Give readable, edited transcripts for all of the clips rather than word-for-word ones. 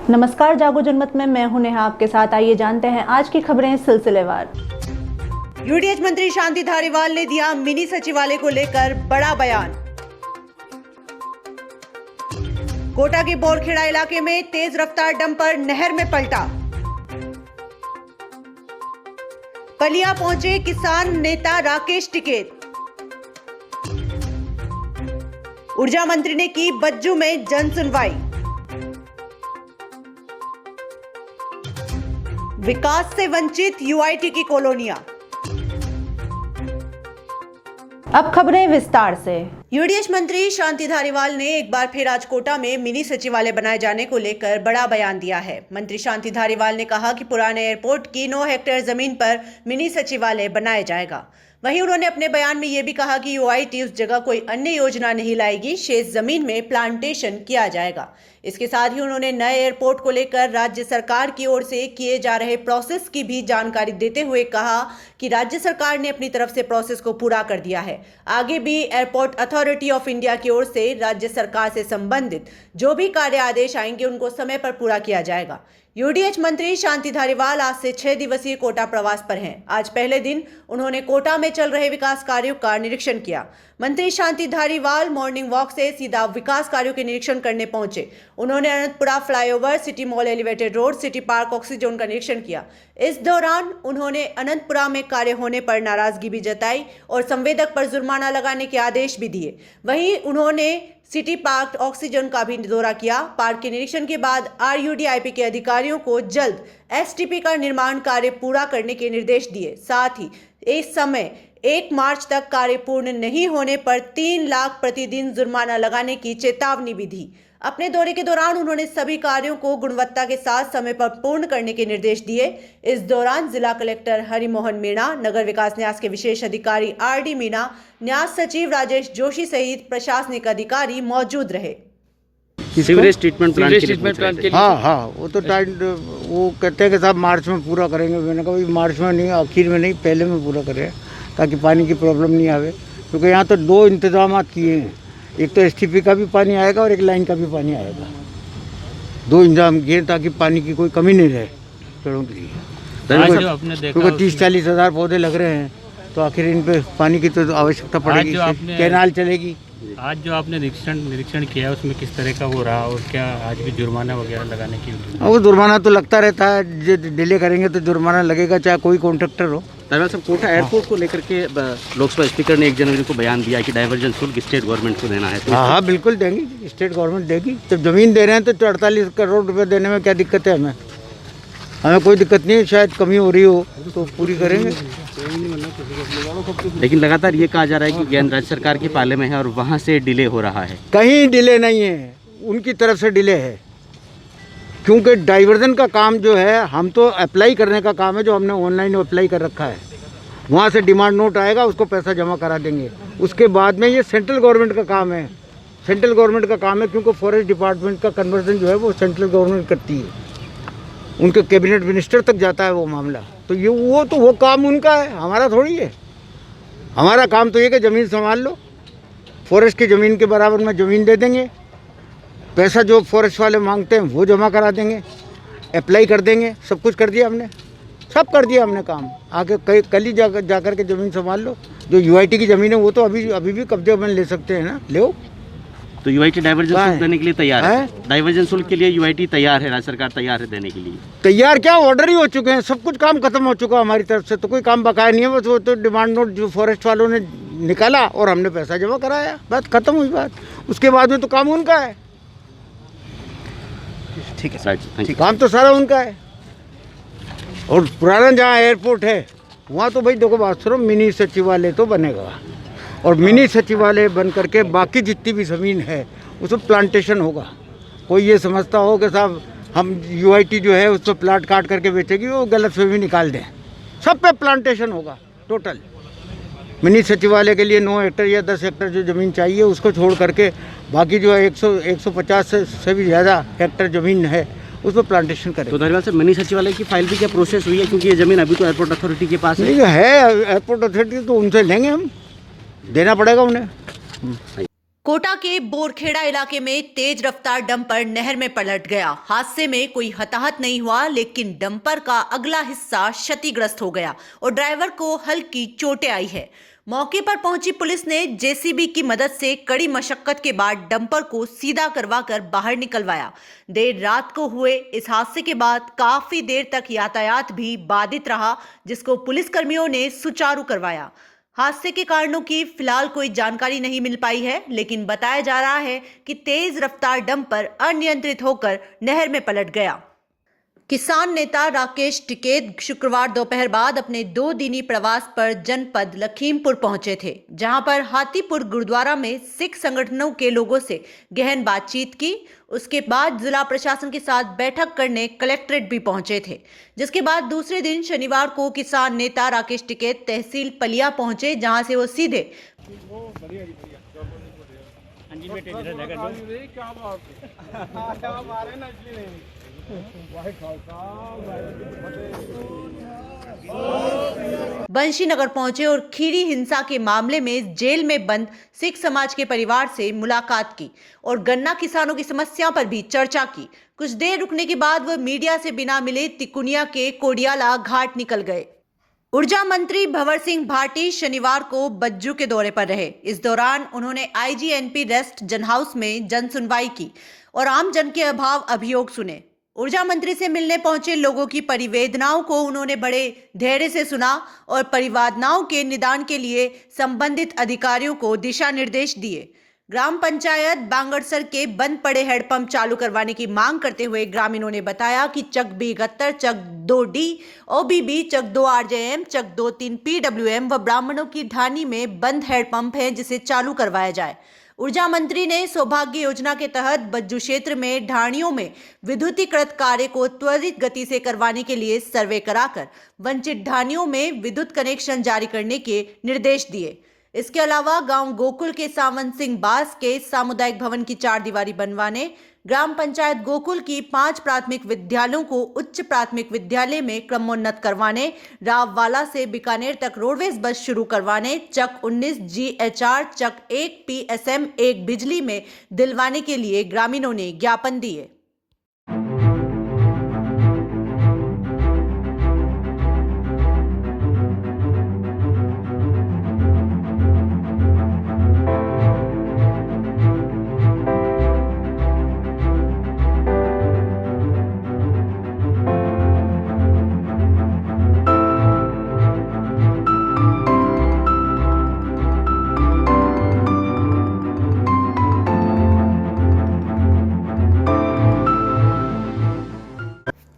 नमस्कार, जागो जनमत में मैं हूं नेहा आपके साथ। आइए जानते हैं आज की खबरें सिलसिलेवार। यूडीएच मंत्री शांति धारीवाल ने दिया मिनी सचिवालय को लेकर बड़ा बयान। कोटा के बोरखेड़ा इलाके में तेज रफ्तार डंपर नहर में पलटा। कलिया पहुंचे किसान नेता राकेश टिकैत। ऊर्जा मंत्री ने की बज्जू में जन सुनवाई। विकास से वंचित यूआईटी की कॉलोनियां। अब खबरें विस्तार से। यूडीएच मंत्री शांति धारीवाल ने एक बार फिर आज कोटा में मिनी सचिवालय बनाए जाने को लेकर बड़ा बयान दिया है। मंत्री शांति धारीवाल ने कहा कि पुराने एयरपोर्ट की 9 हेक्टेयर जमीन पर मिनी सचिवालय बनाया जाएगा। वहीं उन्होंने अपने बयान में यह भी कहा कि यूआईटी उस जगह कोई अन्य योजना नहीं लाएगी, शेष जमीन में प्लांटेशन किया जाएगा। इसके साथ ही उन्होंने नए एयरपोर्ट को लेकर राज्य सरकार की ओर से किए जा रहे प्रोसेस की भी जानकारी देते हुए कहा कि राज्य सरकार ने अपनी तरफ से प्रोसेस को पूरा कर दिया है। आगे भी एयरपोर्ट अथॉरिटी ऑफ इंडिया की ओर से राज्य सरकार से संबंधित जो भी कार्य आदेश आएंगे उनको समय पर पूरा किया जाएगा। यूडीएच मंत्री शांति धारीवाल आज से 6 दिवसीय कोटा प्रवास पर हैं। आज पहले दिन उन्होंने कोटा में चल रहे विकास कार्यों का निरीक्षण किया। मंत्री शांति धारीवाल मॉर्निंग वॉक से सीधा विकास कार्यों के निरीक्षण करने पहुंचे। उन्होंने Ananthapura flyover, city mall elevated road, city park oxyzone का निरीक्षण किया। इस दौरान उन्होंने अनंतपुरा में कार्य होने पर नाराजगी भी जताई और संवेदक पर जुर्माना लगाने के आदेश भी दिए। वहीं उन्होंने सिटी पार्क ऑक्सीजन का भी दौरा किया। पार्क के निरीक्षण के बाद आरयूडीआईपी के अधिकारियों को जल्द एसटीपी का निर्माण कार्य पूरा करने के निर्देश दिए। साथ ही इस समय 1 मार्च तक कार्य पूर्ण नहीं होने पर 3 लाख प्रतिदिन जुर्माना लगाने की चेतावनी भी दी। अपने दौरे के दौरान उन्होंने सभी कार्यों को गुणवत्ता के साथ समय पर पूर्ण करने के निर्देश दिए। इस दौरान जिला कलेक्टर हरिमोहन मीणा, नगर विकास न्यास के विशेष अधिकारी आरडी मीणा, न्यास सचिव राजेश जोशी सहित प्रशासनिक अधिकारी मौजूद रहे। सीवरेज ट्रीटमेंट प्लांट के लिए हाँ वो तो वो कहते हैं कि साहब मार्च में पूरा करेंगे। मैंने कहा भाई मार्च में नहीं, आखिर में नहीं, पहले में पूरा करें ताकि पानी की प्रॉब्लम नहीं आवे। क्योंकि यहाँ तो 2 इंतजाम किए हैं, एक तो एसटीपी का भी पानी आएगा और एक लाइन का भी पानी आएगा। 2 इंतजाम किए ताकि पानी की कोई कमी नहीं रहे पेड़ों के लिए। क्योंकि 30-40 हज़ार पौधे लग रहे हैं तो आखिर इन पे पानी की तो आवश्यकता पड़ेगी। कैनाल चलेगी। आज जो आपने निरीक्षण किया उसमें किस तरह का वो रहा और क्या आज भी जुर्माना वगैरह लगाने की? वो जुर्माना तो लगता रहता है, जो डिले करेंगे तो जुर्माना लगेगा, चाहे कोई कॉन्ट्रैक्टर हो। धारीवाल साहब, कोटा एयरपोर्ट को लेकर के लोकसभा स्पीकर ने 1 जनवरी को बयान दिया कि डाइवर्जन शुल्क स्टेट गवर्नमेंट को देना है। तो हाँ बिल्कुल देंगी, स्टेट गवर्नमेंट देगी। जब जमीन दे रहे हैं तो 48 करोड़ रुपए देने में क्या दिक्कत है? हमें कोई दिक्कत नहीं है। शायद कमी हो रही हो तो पूरी करेंगे। लेकिन लगातार ये कहा जा रहा है कि गेंद राज्य सरकार के पाले में है और वहाँ से डिले हो रहा है। कहीं डिले नहीं है, उनकी तरफ से डिले है। क्योंकि डाइवर्जन का काम जो है, हम तो अप्लाई करने का काम है, जो हमने ऑनलाइन अप्लाई कर रखा है। वहाँ से डिमांड नोट आएगा, उसको पैसा जमा करा देंगे। उसके बाद में ये सेंट्रल गवर्नमेंट का काम है। सेंट्रल गवर्नमेंट का काम है क्योंकि फॉरेस्ट डिपार्टमेंट का कन्वर्जन जो है वो सेंट्रल गवर्नमेंट करती है। उनके कैबिनेट मिनिस्टर तक जाता है वो मामला। तो ये वो काम उनका है, हमारा थोड़ी है। हमारा काम तो ये कि ज़मीन संभाल लो, फॉरेस्ट की ज़मीन के बराबर में ज़मीन दे देंगे, पैसा जो फॉरेस्ट वाले मांगते हैं वो जमा करा देंगे, अप्लाई कर देंगे। सब कुछ कर दिया हमने, सब कर दिया हमने काम। आगे कल ही जाकर के ज़मीन संभाल लो। जो यूआईटी की ज़मीन है वो तो अभी भी कब्जे में ले सकते हैं ना, ले। तो यूआईटी डाइवर्जन शुल्क देने के लिए तैयार है? डाइवर्जन शुल्क के लिए यूआईटी तैयार है, राज्य सरकार तैयार है देने के लिए। तैयार क्या, ऑर्डर ही हो चुके हैं, सब कुछ काम खत्म हो चुका हमारी तरफ से। तो कोई काम बकाया नहीं है, बस वो तो डिमांड नोट जो फॉरेस्ट वालों ने निकाला और हमने पैसा जमा कराया, बात खत्म हुई बात। उसके बाद में तो काम उनका है। ठीक है सर, काम तो सारा उनका है। और पुराना जहाँ एयरपोर्ट है वहाँ तो भाई देखो बात सुनो, मिनी सचिवालय तो बनेगा और मिनी सचिवालय बन करके बाकी जितनी भी ज़मीन है उसमें प्लांटेशन होगा। कोई ये समझता हो कि साहब हम यूआईटी जो है उस पर प्लाट काट करके बेचेगी, वो गलत फहमी निकाल दें। सब पे प्लांटेशन होगा टोटल। मिनी सचिवालय के लिए 9 हेक्टर या 10 हेक्टर जो ज़मीन चाहिए उसको छोड़ करके बाकी जो है 150 से भी ज़्यादा हेक्टर ज़मीन है उस पर प्लांटेशन करें। तो धारीवाल साहब, मिनी सचिवालय की फाइल भी क्या प्रोसेस हुई है? क्योंकि ये ज़मीन अभी तो एयरपोर्ट अथॉरिटी के पास है। एयरपोर्ट अथॉरिटी तो उनसे लेंगे, हम देना पड़ेगा उन्हें। कोटा के बोरखेड़ा इलाके में तेज रफ्तार डंपर नहर में पलट गया। हादसे में कोई हताहत नहीं हुआ, लेकिन डंपर का अगला हिस्सा क्षतिग्रस्त हो गया और ड्राइवर को हल्की चोटें आई है। मौके पर पहुंची पुलिस ने जेसीबी की मदद से कड़ी मशक्कत के बाद डंपर को सीधा करवाकर बाहर निकलवाया। देर रात को हुए इस हादसे के बाद काफी देर तक यातायात भी बाधित रहा, जिसको पुलिसकर्मियों ने सुचारू करवाया। हादसे के कारणों की फिलहाल कोई जानकारी नहीं मिल पाई है, लेकिन बताया जा रहा है कि तेज रफ्तार डंपर अनियंत्रित होकर नहर में पलट गया। किसान नेता राकेश टिकैत शुक्रवार दोपहर बाद अपने 2 दिनी प्रवास पर जनपद लखीमपुर पहुंचे थे, जहां पर हाथीपुर गुरुद्वारा में सिख संगठनों के लोगों से गहन बातचीत की। उसके बाद जिला प्रशासन के साथ बैठक करने कलेक्ट्रेट भी पहुंचे थे, जिसके बाद दूसरे दिन शनिवार को किसान नेता राकेश टिकैत तहसील पलिया पहुंचे, जहां से वो सीधे बंशी नगर पहुंचे और खीरी हिंसा के मामले में जेल में बंद सिख समाज के परिवार से मुलाकात की और गन्ना किसानों की समस्या पर भी चर्चा की। कुछ देर रुकने के बाद वह मीडिया से बिना मिले तिकुनिया के कोडियाला घाट निकल गए। ऊर्जा मंत्री भंवर सिंह भाटी शनिवार को बज्जू के दौरे पर रहे। इस दौरान उन्होंने आईजीएनपी रेस्ट जन हाउस में जन सुनवाई की और आम जन के अभियोग सुने। ऊर्जा मंत्री से मिलने पहुंचे लोगों की परिवेदनाओं को उन्होंने बड़े धैर्य से सुना और परिवादनाओं के निदान के लिए संबंधित अधिकारियों को दिशा निर्देश दिए। ग्राम पंचायत बांगड़सर के बंद पड़े हेडपंप चालू करवाने की मांग करते हुए ग्रामीणों ने बताया कि चक 72, चक 2D, OBB, चक 2 RJM, चक 2-3 PWM व ब्राह्मणों की ढानी में बंद हेडपंप है, जिसे चालू करवाया जाए। ऊर्जा मंत्री ने सौभाग्य योजना के तहत बज्जू क्षेत्र में ढाणियों में विद्युतीकृत कार्य को त्वरित गति से करवाने के लिए सर्वे कराकर वंचित ढाणियों में विद्युत कनेक्शन जारी करने के निर्देश दिए। इसके अलावा गांव गोकुल के सावंत सिंह बास के सामुदायिक भवन की 4 दीवारी बनवाने, ग्राम पंचायत गोकुल की 5 प्राथमिक विद्यालयों को उच्च प्राथमिक विद्यालय में क्रमोन्नत करवाने, राववाला से बीकानेर तक रोडवेज बस शुरू करवाने, चक 19 GHR, चक 1 PSM 1 बिजली में दिलवाने के लिए ग्रामीणों ने ज्ञापन दिए।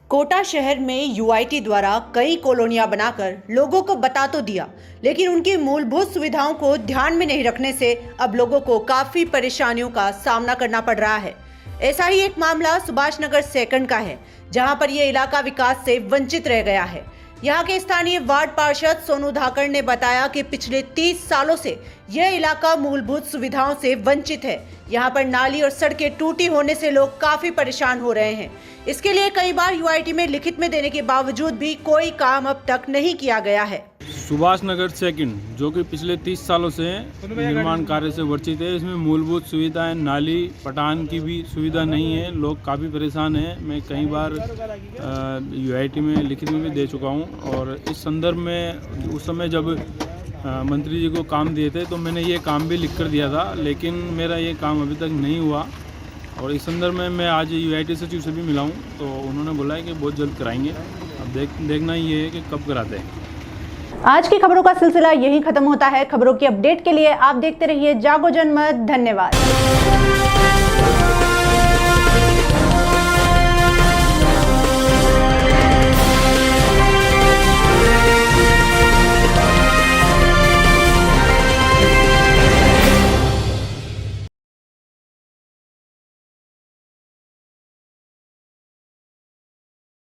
कोटा शहर में यूआईटी द्वारा कई कॉलोनियां बनाकर लोगों को बता तो दिया, लेकिन उनकी मूलभूत सुविधाओं को ध्यान में नहीं रखने से अब लोगों को काफी परेशानियों का सामना करना पड़ रहा है। ऐसा ही एक मामला सुभाष नगर 2 का है, जहां पर यह इलाका विकास से वंचित रह गया है। यहाँ के स्थानीय वार्ड पार्षद सोनू धाकड़ ने बताया कि पिछले 30 सालों से यह इलाका मूलभूत सुविधाओं से वंचित है। यहाँ पर नाली और सड़कें टूटी होने से लोग काफी परेशान हो रहे हैं। इसके लिए कई बार यूआईटी में लिखित में देने के बावजूद भी कोई काम अब तक नहीं किया गया है। सुभाष नगर 2 जो कि पिछले 30 सालों से निर्माण कार्य से वंचित है, इसमें मूलभूत सुविधाएं, नाली, पटान की भी सुविधा नहीं है। लोग काफ़ी परेशान हैं। मैं कई बार यूआईटी में लिखित में भी दे चुका हूं और इस संदर्भ में उस समय जब मंत्री जी को काम दिए थे तो मैंने ये काम भी लिख कर दिया था, लेकिन मेरा ये काम अभी तक नहीं हुआ। और इस संदर्भ में मैं आज यूआईटी सचिव से भी मिला हूँ, तो उन्होंने बोला है कि बहुत जल्द कराएंगे। अब देखना ये है कि कब कराते हैं। आज की खबरों का सिलसिला यहीं खत्म होता है। खबरों की अपडेट के लिए आप देखते रहिए जागो जनमत। धन्यवाद।